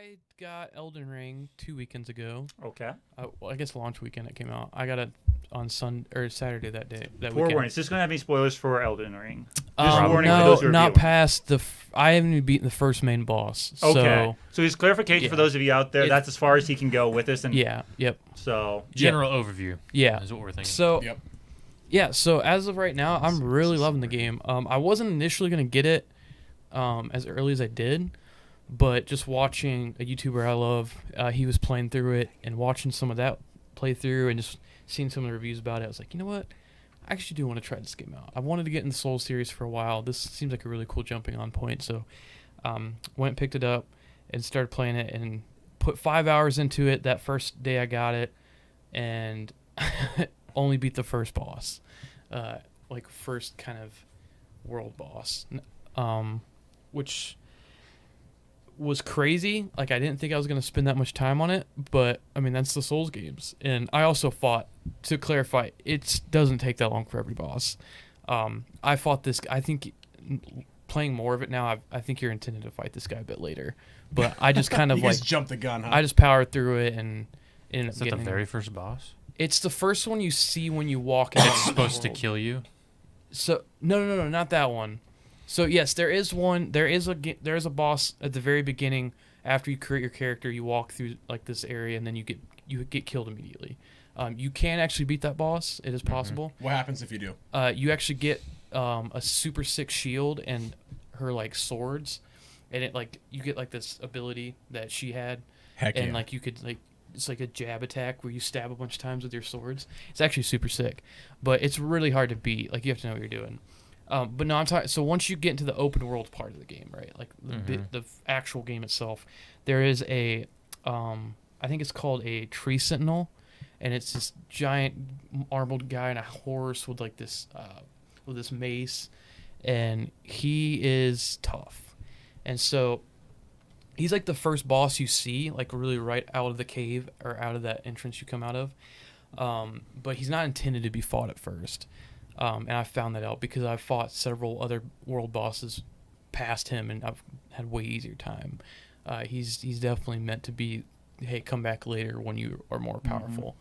I got Elden Ring 2 weekends ago. Okay. Well, I guess launch weekend it came out. I got it on Saturday that day. That Poor weekend. warning. Is this going to have any spoilers for Elden Ring? Just warning for no, those who are not viewing. past the. I haven't even beaten the first main boss. Okay. So just clarification yeah. for those of you out there. That's as far as he can go with this. And Yeah. Yep. So general overview. Yeah. Is what we're thinking. So. Yep. Yeah. So as of right now, I'm really loving the game. I wasn't initially gonna get it, as early as I did. But just watching a YouTuber I love, he was playing through it and watching some of that playthrough and just seeing some of the reviews about it, I was like, you know what? I actually do want to try this game out. I wanted to get in the Souls series for a while. This seems like a really cool jumping on point. So went and picked it up and started playing it and put 5 hours into it that first day I got it and only beat the first boss, like first kind of world boss, which was crazy. Like, I didn't think I was going to spend that much time on it, but I mean, that's the Souls games. And I also fought, to clarify, it doesn't take that long for every boss. I fought this, I think playing more of it now, I think you're intended to fight this guy a bit later, but I just kind of you like just jumped the gun, huh? I just powered through it and ended up Is that the getting very first boss? It's the first one you see when you walk into It's supposed to kill you? So no, not that one. So yes, there is one. There is a boss at the very beginning. After you create your character, you walk through like this area, and then you get killed immediately. You can actually beat that boss. It is possible. What happens if you do? You actually get a super sick shield and her like swords, and it like you get like this ability that she had, Heck and yeah. like you could like. It's like a jab attack where you stab a bunch of times with your swords. It's actually super sick, but it's really hard to beat. Like, you have to know what you're doing. But no, I'm talking. So once you get into the open world part of the game, right, like the actual game itself, there is a, I think it's called a tree sentinel, and it's this giant armored guy on a horse with like this, with this mace, and he is tough, and so. He's like the first boss you see, like really right out of the cave or out of that entrance you come out of. But he's not intended to be fought at first. And I found that out because I've fought several other world bosses past him and I've had way easier time. He's definitely meant to be, hey, come back later when you are more powerful.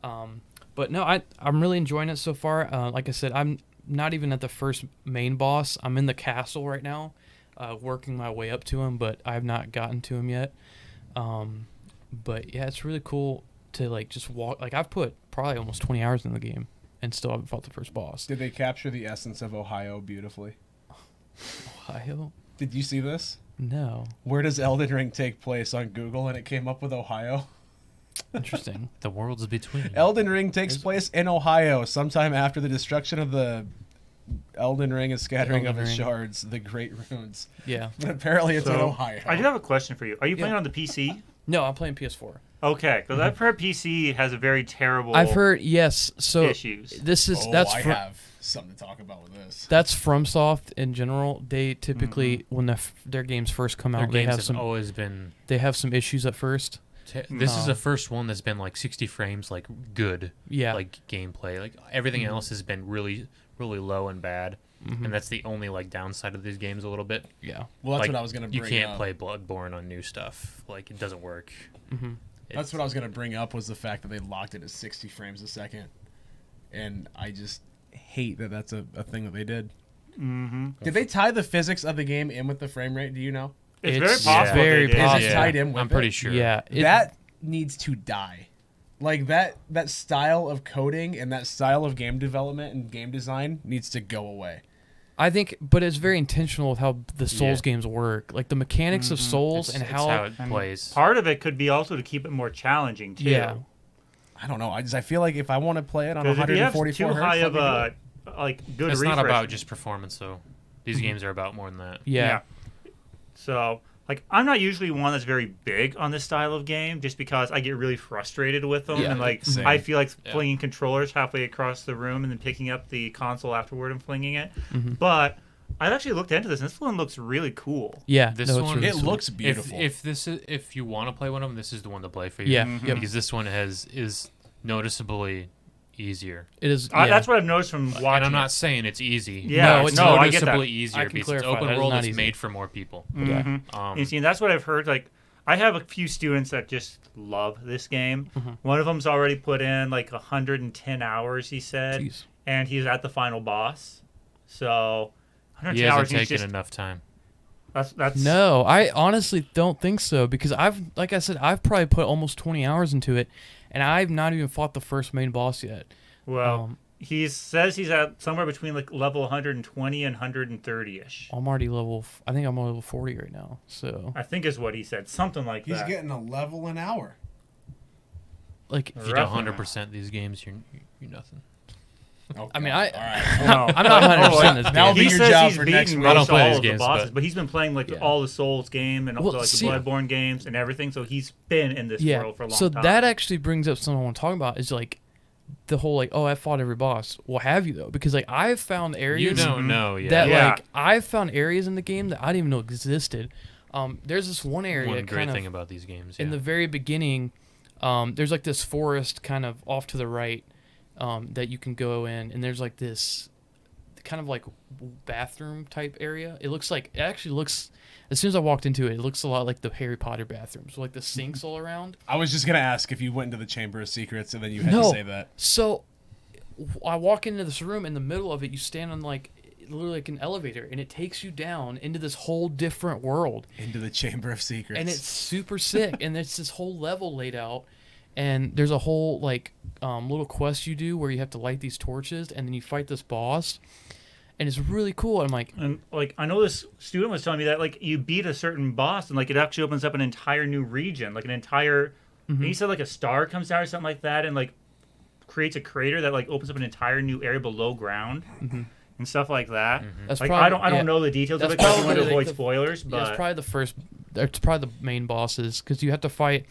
But no, I'm really enjoying it so far. Like I said, I'm not even at the first main boss. I'm in the castle right now. Working my way up to him, but I have not gotten to him yet. But yeah, it's really cool to like just walk. Like, I've put probably almost 20 hours in the game and still haven't fought the first boss. Did they capture the essence of Ohio beautifully? Ohio? Did you see this? No. Where does Elden Ring take place on Google? And it came up with Ohio. Interesting. The world's between. Elden Ring takes place in Ohio sometime after the destruction of the Elden Ring and scattering of its shards, the Great Runes. Yeah. But apparently it's in Ohio. I do have a question for you. Are you playing on the PC? No, I'm playing PS4. Okay, because I've heard PC has a very terrible. I've heard, yes. So issues. This is I have something to talk about with this. That's FromSoft in general. They typically when their games first come out, Their games have always been. They have some issues at first. This is the first one that's been like 60 frames, like good. Yeah. Like gameplay. Like everything else has been really, really low and bad. And that's the only like downside of these games a little bit. Yeah. Well, that's like, what I was going to bring up. You can't play Bloodborne on new stuff. Like, it doesn't work. That's what I was going to bring up was the fact that they locked it at 60 frames a second. And I just hate that that's a thing that they did. Did they tie the physics of the game in with the frame rate? Do you know? It's very possible. Very possible. Is it tied in with I'm pretty sure. Yeah. That needs to die. Like, that style of coding and that style of game development and game design needs to go away. I think, but it's very intentional with how the Souls games work. Like, the mechanics of Souls and how it plays. Part of it could be also to keep it more challenging, too. Yeah. I don't know. I feel like if I want to play it on Because if you have 144 too hertz, high let of me do a it. like good It's refresh. not about just performance, though. These games are about more than that. Yeah. So, like, I'm not usually one that's very big on this style of game just because I get really frustrated with them. Yeah, and, like, same. I feel like flinging controllers halfway across the room and then picking up the console afterward and flinging it. But I've actually looked into this, and this one looks really cool. Yeah. This no, one- really It sweet. looks beautiful. If you want to play one of them, this is the one to play for you. Yeah. Yep. Because this one is noticeably easier. It is. Yeah. That's what I've noticed from watching And I'm not it. saying it's easy. Yeah, No, it's no, I get that. noticeably I easier can because it's clarify, open that is world. not It's easy. made for more people. Yeah. You see, and that's what I've heard. Like, I have a few students that just love this game. One of them's already put in like 110 hours, he said, Jeez. and he's at the final boss. So 110 He hasn't hours. taken He's just, enough time. that's No, I honestly don't think so because like I said, I've probably put almost 20 hours into it, and I've not even fought the first main boss yet. Well, he says he's at somewhere between like level 120 and 130-ish. I'm already I think I'm on level 40 right now. So I think is what he said. Something like He's that. getting a level an hour. like, If you don't 100% these games, you're nothing. Oh, I mean, God. I- All right. No. I'm not 100% this That'll game. be He your says job he's for next beaten week. I don't most play all these of the games, bosses, but- but he's been playing like Yeah. all the Souls game and Well, also like see- the Bloodborne games and everything. So he's been in this Yeah. world for a long So time. that actually brings up something I want to talk about is like the whole like, oh, I fought every boss. Well, have you though? Because like I've found areas You don't know yet. that Yeah. like I've found areas in the game that I didn't even know existed. There's this one area One great kind thing of about these games. in the very beginning. There's like this forest kind of off to the right that you can go in, and there's like this kind of like bathroom type area. It actually looks. As soon as I walked into it, it looks a lot like the Harry Potter bathroom. So like the sinks all around. I was just gonna ask if you went into the Chamber of Secrets and then you had No. to say that. So I walk into this room. In the middle of it, you stand on like literally like an elevator, and it takes you down into this whole different world. Into the Chamber of Secrets. And it's super sick. And it's this whole level laid out, and there's a whole like little quest you do where you have to light these torches, and then you fight this boss, and it's really cool. I'm like, And like I know this student was telling me that like you beat a certain boss and like it actually opens up an entire new region, like an entire. And he said like a star comes out or something like that, and like creates a crater that like opens up an entire new area below ground. And stuff like that. that's Like probably, I don't know the details of That's it because I want to probably, like, avoid the- spoilers, Yeah, but it's probably the first. It's probably the main bosses because you have to fight,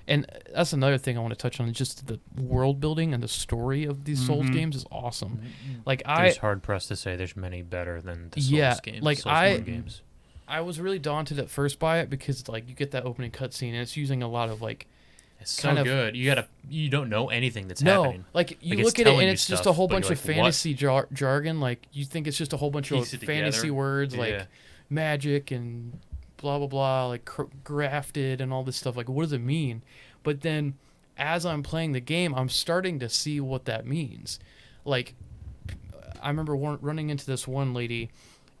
and that's another thing I want to touch on. Just the world building and the story of these Souls games is awesome. Like There's hard pressed to say there's many better than the Souls Yeah, games. like, Soulsborne games. I was really daunted at first by it because like you get that opening cutscene and it's using a lot of like It's so kind of- good. You don't know anything that's happening. like you Like, it's look at it telling and you it's just a stuff, whole but bunch you're of like, what? fantasy jargon. Like you think it's just a whole bunch of Piece it fantasy together. words Yeah. like magic and blah blah blah, like grafted and all this stuff. Like what does it mean? But then as I'm playing the game, I'm starting to see what that means. Like I remember running into this one lady,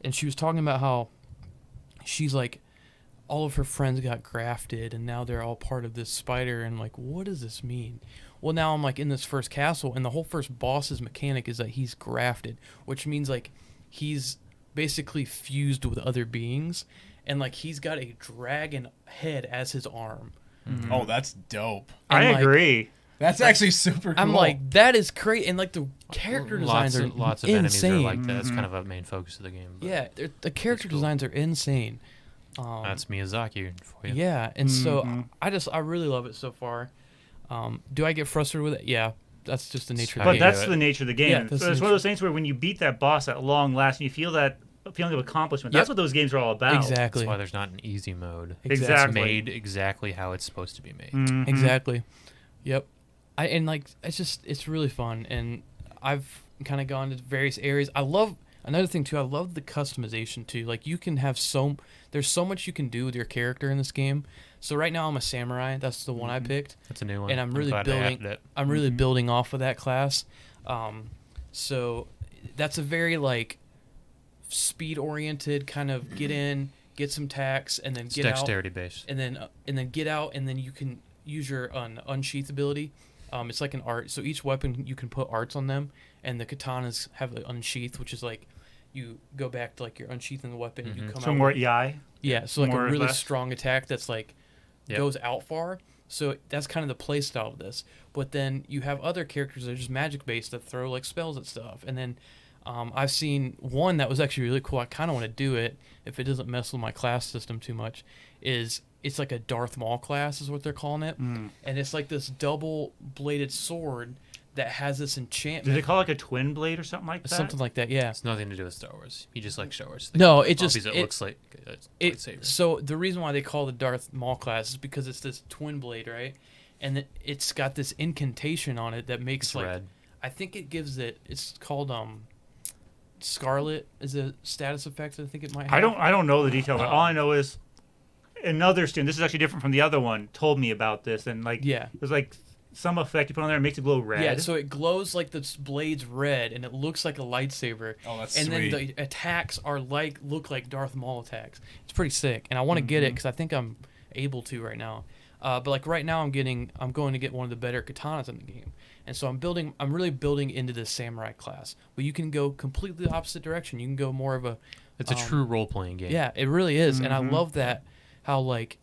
and she was talking about how she's like all of her friends got grafted and now they're all part of this spider, and like what does this mean? Well, now I'm like in this first castle, and the whole first boss's mechanic is that he's grafted, which means like he's basically fused with other beings, and like he's got a dragon head as his arm. Oh, that's dope. I And, like, agree. That's actually super cool. I'm like, that is great, and like the character designs are lots of insane. enemies are like that. It's kind of a main focus of the game. But Yeah, the character cool. designs are insane. that's Miyazaki for you. Yeah, and so I really love it so far. Do I get frustrated with it? Yeah, that's just the nature of the But game. that's the nature of the game. Yeah, So that's it's the one of those things where when you beat that boss at long last and you feel that feeling of accomplishment, that's Yep. what those games are all about. Exactly. That's why there's not an easy mode. Exactly. It's made exactly how it's supposed to be made. Mhm. Exactly. Yep. It's really fun, and I've kind of gone to various areas. I love another thing too. I love the customization too. Like you can have there's so much you can do with your character in this game. So right now I'm a samurai. That's the one I picked, That's a new one. and I'm really glad they building. added it. I'm really building off of that class. So that's a very like speed oriented kind of get in, get some tax, and then It's get out. dexterity based. And then get out, and then you can use your unsheath ability. It's like an art. So each weapon you can put arts on them, and the katanas have an unsheath, which is like you go back to like you're unsheathing the weapon. And you come So out more with, EI. yeah. So like more a or really less. strong attack that's like Yep. goes out far. So that's kind of the play style of this. But then you have other characters that are just magic based that throw like spells at stuff. And then I've seen one that was actually really cool. I kind of want to do it if it doesn't mess with my class system too much. It's like a Darth Maul class is what they're calling it, and it's like this double bladed sword that has this enchantment. Did they call it like a twin blade or something like that? Something like that, yeah. It's nothing to do with Star Wars. You just like Star Wars. No, it just Obviously, it looks like a it. lightsaber. So the reason why they call the Darth Maul class is because it's this twin blade, right? And it's got this incantation on it that makes It's like red. I think it gives it. It's called Scarlet is a status effect. I think it might have. I don't know the detail, but all I know is another student, this is actually different from the other one, told me about this, and like Yeah. there's like some effect you put on there and makes it glow red. Yeah, so it glows like the blade's red, and it looks like a lightsaber. Oh, that's and sweet. then the attacks are look like Darth Maul attacks. It's pretty sick, and I want to get it because I think I'm able to right now. But like right now, I'm going to get one of the better katanas in the game, and so I'm really building into this samurai class. But you can go completely the opposite direction. You can go more of a It's a true role playing game. Yeah, it really is, and I love that how like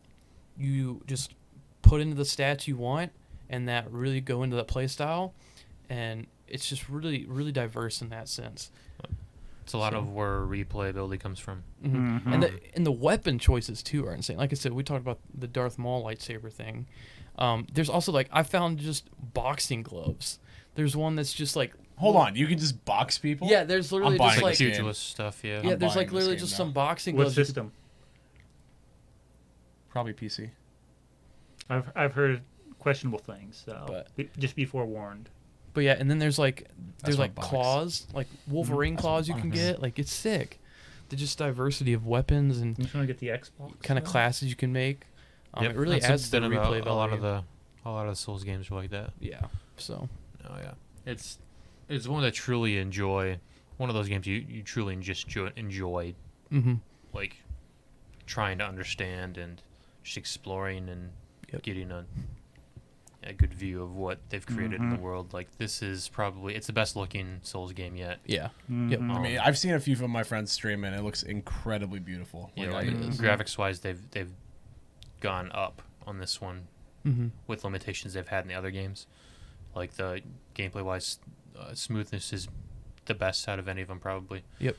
you just put into the stats you want, and that really go into that play style, and it's just really really diverse in that sense. It's a lot of where replayability comes from. And the weapon choices too are insane. Like I said, we talked about the Darth Maul lightsaber thing. There's also like I found just boxing gloves. There's one that's just like Hold on, you can just box people? yeah. There's literally buying just this like game. Pugilist stuff, yeah. yeah. There's buying like this literally game just now. some boxing What gloves. you could- system? Probably PC. I've heard questionable things, so But- just be forewarned. But yeah, and then there's like That's my like box. claws, like Wolverine claws you can get. Like it's sick. The just diversity of weapons and I'm trying to get the Xbox. kind of classes you can make. Yep, It really that's adds to the been about replay a lot of value. the Souls games are like that. Yeah. So Oh yeah, it's one that I truly enjoy. One of those games you truly just enjoy, like trying to understand and just exploring and getting a good view of what they've created in the world. Like this is probably it's the best looking Souls game yet. yeah. Yep. I mean, I've seen a few from my friends stream, and it looks incredibly beautiful. Yeah, Like, like, it is. graphics wise, they've gone up on this one with limitations they've had in the other games. Like the gameplay wise, smoothness is the best out of any of them probably. Yep.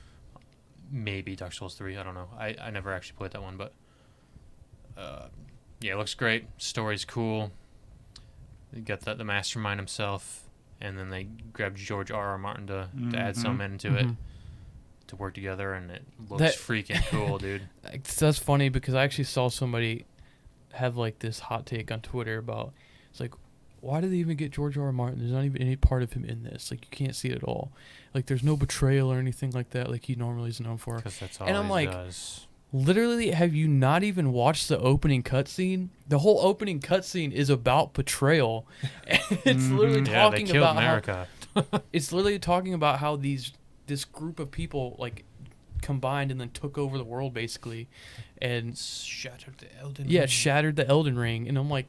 Maybe Dark Souls 3. I don't know. I never actually played that one, but yeah, it looks great. Story's cool. You got the mastermind himself, and then they grabbed George R.R. Martin to add some into it to work together, and it looks That- freaking cool, dude. That's funny because I actually saw somebody have like this hot take on Twitter about it's like why did they even get George R.R. Martin? There's not even any part of him in this. Like you can't see it at all. Like there's no betrayal or anything like that like he normally is known for. Because that's all And I'm he like, does. Literally, have you not even watched the opening cutscene? The whole opening cutscene is about betrayal. It's literally Yeah, they talking killed about America. it's literally talking about how this group of people like combined and then took over the world basically, and Shattered the Elden yeah, Ring. shattered the Elden Ring. And I'm like,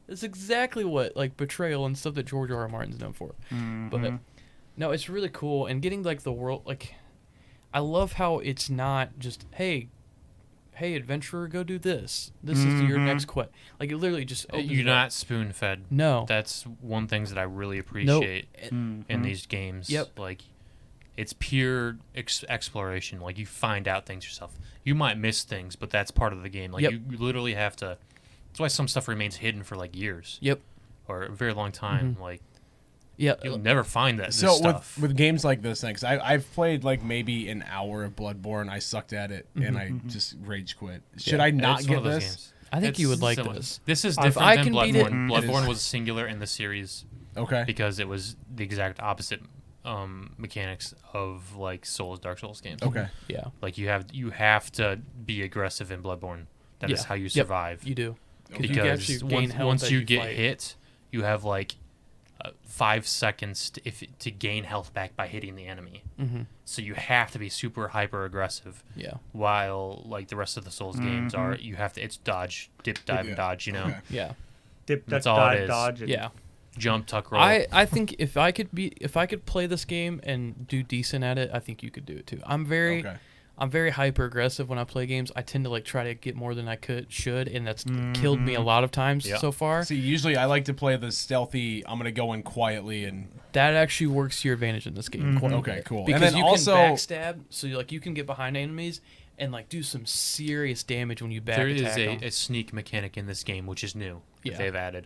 that's exactly what like betrayal and stuff that George R.R. Martin's known for. But no, it's really cool, and getting like the world like, I love how it's not just hey adventurer, go do this. This is your next quest. Like it literally just opens You're it up. not spoon fed. No. That's one things that I really appreciate in these games. Yep. Like it's pure exploration. Like you find out things yourself. You might miss things, but that's part of the game. Like Yep. you literally have to. That's why some stuff remains hidden for like years. Yep. Or a very long time. Like Yeah. you'll never find that. So this stuff. with games like this, because I've played like maybe an hour of Bloodborne. I sucked at it and I just rage quit. Should I not It's one get of those this? games. I think you would like similar. this. This is If different I than can beat it- Bloodborne. It Bloodborne is. was singular in the series Okay. because it was the exact opposite mechanics of like Dark Souls games. Okay. Yeah. Like you have to be aggressive in Bloodborne. That is Yeah. how you Yep. survive. You do. You can Because actually gain health once as you get fight. hit, you have like 5 seconds to gain health back by hitting the enemy. So you have to be super hyper aggressive. Yeah. While like the rest of the Souls games are, you have to it's dodge, dip, dive, Yeah. and dodge. You know, Okay. Yeah. Dip, That's duck, all it dive, is. dodge. And Yeah. jump, tuck, roll. I think if I could play this game and do decent at it, I think you could do it too. I'm very hyper aggressive when I play games. I tend to like try to get more than I should, and that's killed me a lot of times Yeah. so far. See, usually I like to play the stealthy. I'm gonna go in quietly and. That actually works to your advantage in this game. quite a Okay, bit. cool. And Because then you also- can backstab, so you can get behind enemies and like do some serious damage when you back there is attack 'em. a sneak mechanic in this game, which is new. Yeah. That they've added.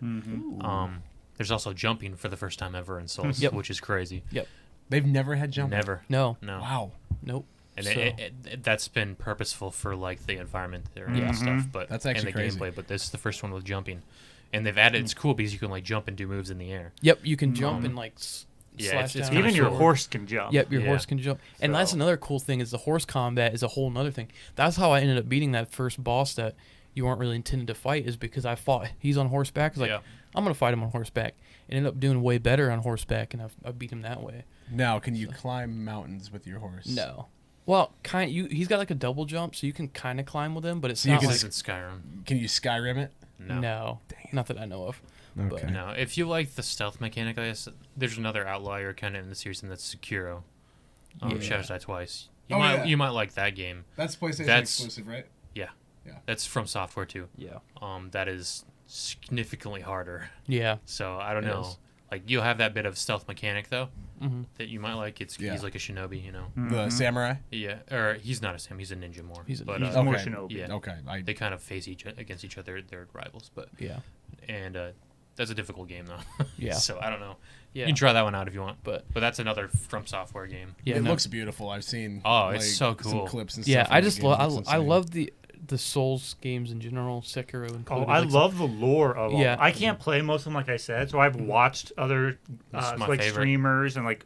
There's also jumping for the first time ever in Souls, Yep. which is crazy. Yep. They've never had jumping. Never. No. No. Wow. Nope. And So- that's been purposeful for like the environment there and Yeah. stuff, but That's actually and the crazy. gameplay. But this is the first one with jumping, and they've added. It's cool because you can like jump and do moves in the air. Yep. You can jump and like Yeah, slash it's down. Even kinda your cool. horse can jump. Yep, your Yeah. horse can jump. And that's So- another cool thing is the horse combat is a whole nother thing. That's how I ended up beating that first boss that you weren't really intended to fight is because I fought. He's on horseback. I was like, I'm gonna fight him on horseback. And ended up doing way better on horseback, and I beat him that way. Now, can you climb mountains with your horse? No. Well, he's got like a double jump, so you can kind of climb with him, but it's So you not can like in Skyrim. Can you Skyrim it? no, not that I know of. Okay. But, No, if you like the stealth mechanic, I guess there's another outlier kind of in the series, and that's Sekiro. Shadows Die Twice. You might like that game. That's PlayStation exclusive, right? That's from software too. Yeah. That is significantly harder. Yeah. So I don't know. is. Like you'll have that bit of stealth mechanic though Mm-hmm. that you might like. He's like a shinobi, you know. The samurai. Yeah, or he's not a samurai. He's a ninja more. He's more Okay. Shinobi. Yeah. Okay. They kind of face against each other. They're rivals, but Yeah. and that's a difficult game though. Yeah. So I don't know. Yeah. You can try that one out if you want, But that's another From Software game. yeah, It no. looks beautiful. I've seen. Oh, it's so some cool. clips and Yeah, stuff. I of the just game. It looks I insane. love the Souls games in general, Sekiro included. I like, love the lore of them. Yeah. I can't play most of them, like I said, so I've watched other This is my like favorite. streamers and like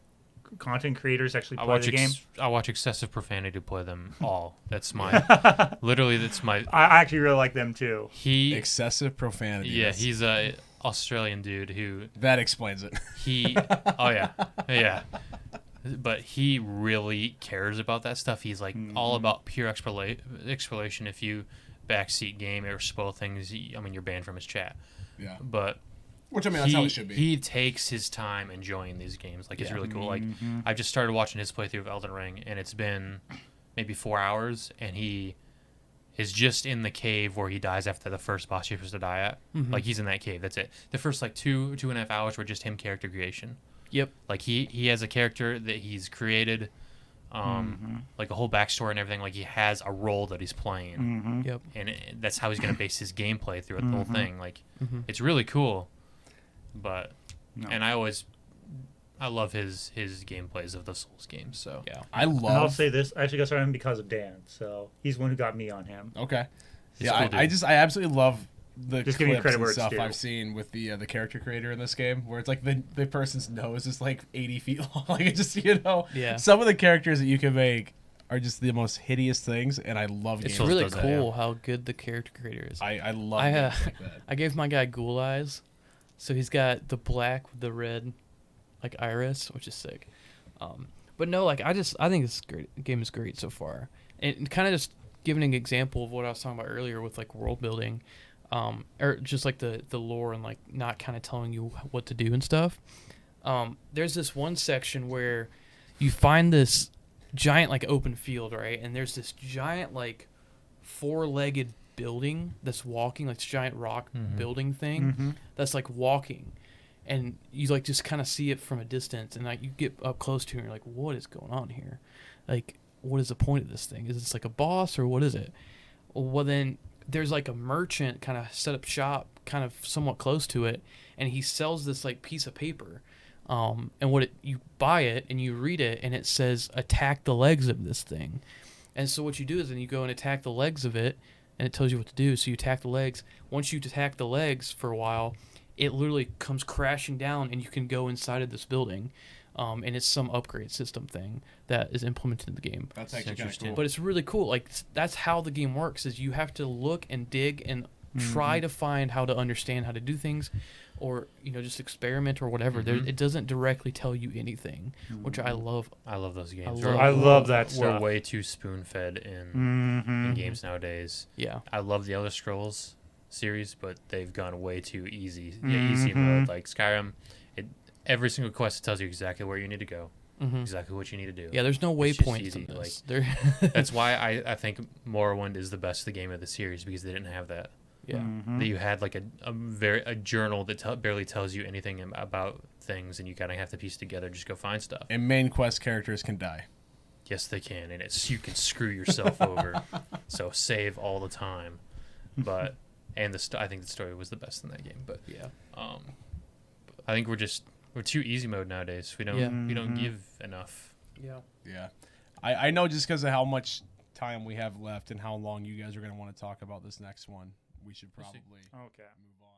content creators actually play the game. I watch excessive profanity to play them all. That's my literally. That's my. I actually really like them too. He excessive profanity. yeah. That's- He's a Australian dude who that explains it. he. Oh yeah. But he really cares about that stuff. He's like all about pure exploration. If you backseat game or spoil things, you're banned from his chat. Yeah. But Which I mean, that's how it should be. he takes his time enjoying these games. Like it's really cool. Like I just started watching his playthrough of Elden Ring, and it's been maybe 4 hours, and he is just in the cave where he dies after the first boss you're supposed to die at. Like he's in that cave. That's it. The first like 2.5 hours were just him character creation. Yep. Like he has a character that he's created, like a whole backstory and everything. Like he has a role that he's playing, Yep. and that's how he's gonna base his gameplay throughout the whole thing. Like it's really cool, but and I love his gameplays of the Souls games. So Yeah. I And I'll love. say this: I actually got started on him because of Dan, so he's the one who got me on him. Okay. He's Yeah, cool, dude. I absolutely love the Just giving clips credit and where it's stuff due. I've seen with the character creator in this game, where it's like the person's nose is like 80 feet long. Like it just Yeah. some of the characters that you can make are just the most hideous things, and I love games. It's Souls really does that, cool how good the character creator is. I love I, games like that. I gave my guy ghoul eyes, so he's got the black with the red, like iris, which is sick. But no, like I think this game is great so far, and kind of just giving an example of what I was talking about earlier with like world building, or just like the lore and like not kind of telling you what to do and stuff. There's this one section where you find this giant like open field, right? And there's this giant like 4-legged building that's walking, like this giant rock building thing that's like walking. And you like just kind of see it from a distance, and like you get up close to it, and you're like, "What is going on here? Like, what is the point of this thing? Is this like a boss or what is it?" Well, then there's like a merchant kind of set up shop, kind of somewhat close to it, and he sells this like piece of paper. And you buy it and you read it, and it says attack the legs of this thing. And so what you do is then you go and attack the legs of it, and it tells you what to do. So you attack the legs. Once you attack the legs for a while, it literally comes crashing down, and you can go inside of this building. And it's some upgrade system thing that is implemented in the game. That's actually kind of interesting. cool. But it's really cool. Like that's how the game works. Is you have to look and dig and try to find how to understand how to do things, or just experiment or whatever. It doesn't directly tell you anything, which I love. I love those games. I I love that We're stuff. way too spoon-fed in games nowadays. Yeah. I love the Elder Scrolls series, but they've gone way too easy. Yeah, easy mode. Like Skyrim, every single quest tells you exactly where you need to go, exactly what you need to do. Yeah, there's no It's just waypoints easy, in this. That's why I think Morrowind is the best game of the series, because they didn't have that. Yeah. That you had like a journal that barely tells you anything about things, and you kind of have to piece together, just go find stuff. And main quest characters can die. Yes, they can, and you can screw yourself over. So save all the time, but I think the story was the best in that game. But Yeah. I think we're too easy mode nowadays. We don't give enough. Yeah. Yeah. I know just because of how much time we have left and how long you guys are going to want to talk about this next one, we should probably Okay. move on.